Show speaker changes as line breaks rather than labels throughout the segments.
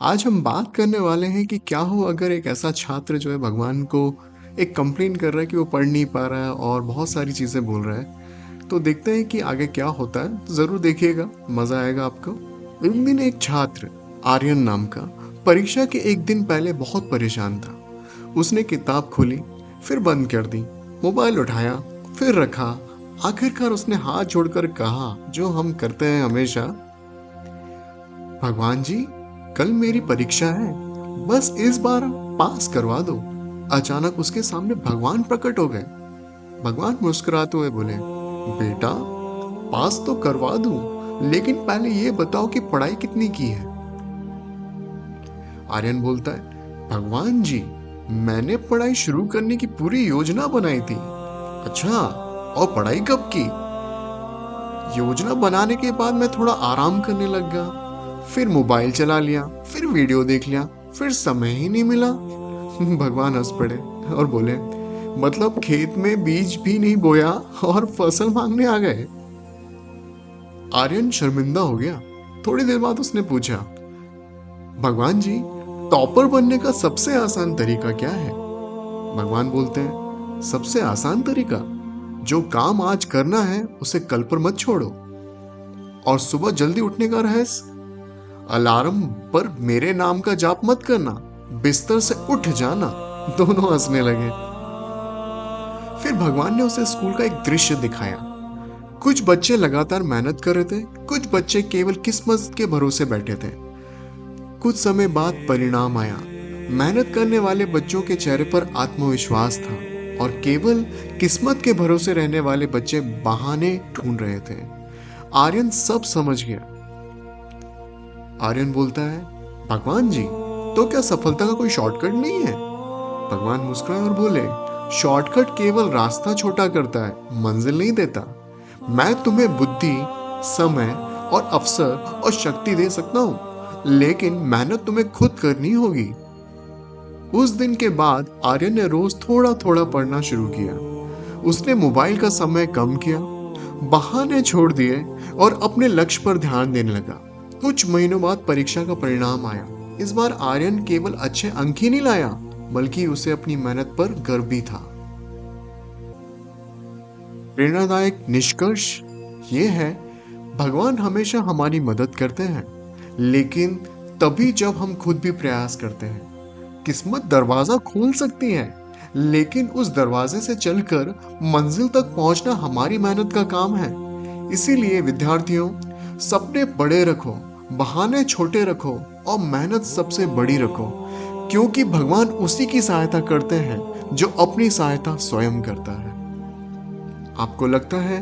आज हम बात करने वाले हैं कि क्या हो अगर एक ऐसा छात्र जो है भगवान को एक कंप्लेन कर रहा है कि वो पढ़ नहीं पा रहा है और बहुत सारी चीज़ें बोल रहा है। तो देखते हैं कि आगे क्या होता है। तो ज़रूर देखिएगा, मज़ा आएगा आपको। एक दिन एक छात्र आर्यन नाम का परीक्षा के एक दिन पहले बहुत परेशान था। उसने किताब खोली, फिर बंद कर दी, मोबाइल उठाया, फिर रखा। आखिरकार उसने हाथ जोड़कर कहा जो हम करते हैं हमेशा, भगवान जी, कल मेरी परीक्षा है, बस इस बार पास करवा दो। अचानक उसके सामने भगवान प्रकट हो गए। भगवान मुस्कुराते हुए बोले, बेटा, पास तो करवा दूं, लेकिन पहले ये बताओ कि पढ़ाई कितनी की है। आर्यन बोलता है, भगवान जी, मैंने पढ़ाई शुरू करने की पूरी योजना बनाई थी। अच्छा, और पढ़ाई कब की? योजना बनाने के बाद मैं थोड़ा आराम करने लग गया, फिर मोबाइल चला लिया, फिर वीडियो देख लिया, फिर समय ही नहीं मिला। भगवान हंस पड़े और बोले, मतलब खेत में बीज भी नहीं बोया और फसल मांगने आ गए। आर्यन शर्मिंदा हो गया। थोड़ी देर बाद उसने पूछा, भगवान जी, टॉपर बनने का सबसे आसान तरीका क्या है? भगवान बोलते हैं, सबसे आसान तरीका, जो काम आज करना है उसे कल पर मत छोड़ो। और सुबह जल्दी उठने का रहस्य, अलार्म पर मेरे नाम का जाप मत करना, बिस्तर से उठ जाना। दोनों हंसने लगे। फिर भगवान ने उसे स्कूल का एक दृश्य दिखाया। कुछ बच्चे लगातार मेहनत कर रहे थे, कुछ बच्चे केवल किस्मत के भरोसे बैठे थे। कुछ समय बाद परिणाम आया। मेहनत करने वाले बच्चों के चेहरे पर आत्मविश्वास था और केवल किस्मत के भरोसे रहने वाले बच्चे बहाने ढूंढ रहे थे। आर्यन सब समझ गया। आर्यन बोलता है, भगवान जी, तो क्या सफलता का कोई शॉर्टकट नहीं है? भगवान मुस्कुराए और बोले, शॉर्टकट केवल रास्ता छोटा करता है, मंजिल नहीं देता। मैं तुम्हें बुद्धि, समय और अवसर और शक्ति दे सकता हूं, लेकिन मेहनत तुम्हें खुद करनी होगी। उस दिन के बाद आर्यन ने रोज थोड़ा थोड़ा पढ़ना शुरू किया। उसने मोबाइल का समय कम किया, बहाने छोड़ दिए और अपने लक्ष्य पर ध्यान देने लगा। कुछ महीनों बाद परीक्षा का परिणाम आया। इस बार आर्यन केवल अच्छे अंक ही नहीं लाया, बल्कि उसे अपनी मेहनत पर गर्व भी था। प्रेरणादायक निष्कर्ष ये है, भगवान हमेशा हमारी मदद करते हैं, लेकिन तभी जब हम खुद भी प्रयास करते हैं। किस्मत दरवाजा खोल सकती है, लेकिन उस दरवाजे से चलकर मंजिल तक पहुंचना हमारी मेहनत का काम है। इसीलिए विद्यार्थियों, सपने बड़े रखो, बहाने छोटे रखो और मेहनत सबसे बड़ी रखो, क्योंकि भगवान उसी की सहायता करते हैं जो अपनी सहायता स्वयं करता है। आपको लगता है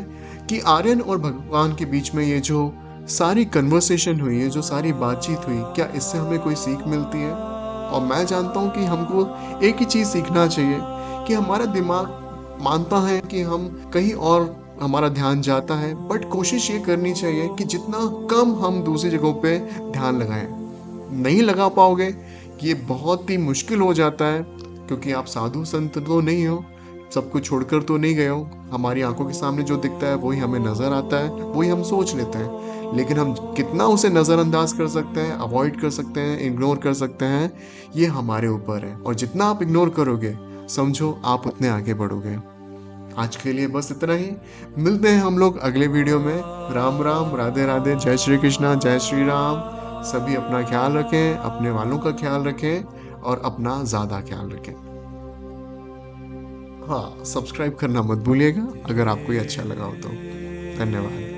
कि आर्यन और भगवान के बीच में ये जो सारी कन्वर्सेशन हुई है, जो सारी बातचीत हुई, क्या इससे हमें कोई सीख मिलती है? और मैं जानता हूँ कि हमको एक ही चीज़ सीखना चाहिए कि हमारा दिमाग मानता है कि हम कहीं और हमारा ध्यान जाता है, बट कोशिश ये करनी चाहिए कि जितना कम हम दूसरी जगहों पे ध्यान लगाएं। नहीं लगा पाओगे, ये बहुत ही मुश्किल हो जाता है, क्योंकि आप साधु संत तो नहीं हो, सब कुछ छोड़कर तो नहीं गए हो। हमारी आंखों के सामने जो दिखता है वही हमें नजर आता है, वही हम सोच लेते हैं, लेकिन हम कितना उसे नजरअंदाज कर सकते हैं, अवॉइड कर सकते हैं, इग्नोर कर सकते हैं, ये हमारे ऊपर है। और जितना आप इग्नोर करोगे, समझो आप उतने आगे बढ़ोगे। आज के लिए बस इतना ही। मिलते हैं हम लोग अगले वीडियो में। राम राम, राधे राधे, जय श्री कृष्णा, जय श्री राम। सभी अपना ख्याल रखें, अपने वालों का ख्याल रखें और अपना ज़्यादा ख्याल रखें। हाँ, सब्सक्राइब करना मत भूलिएगा अगर आपको ये अच्छा लगा हो तो। धन्यवाद।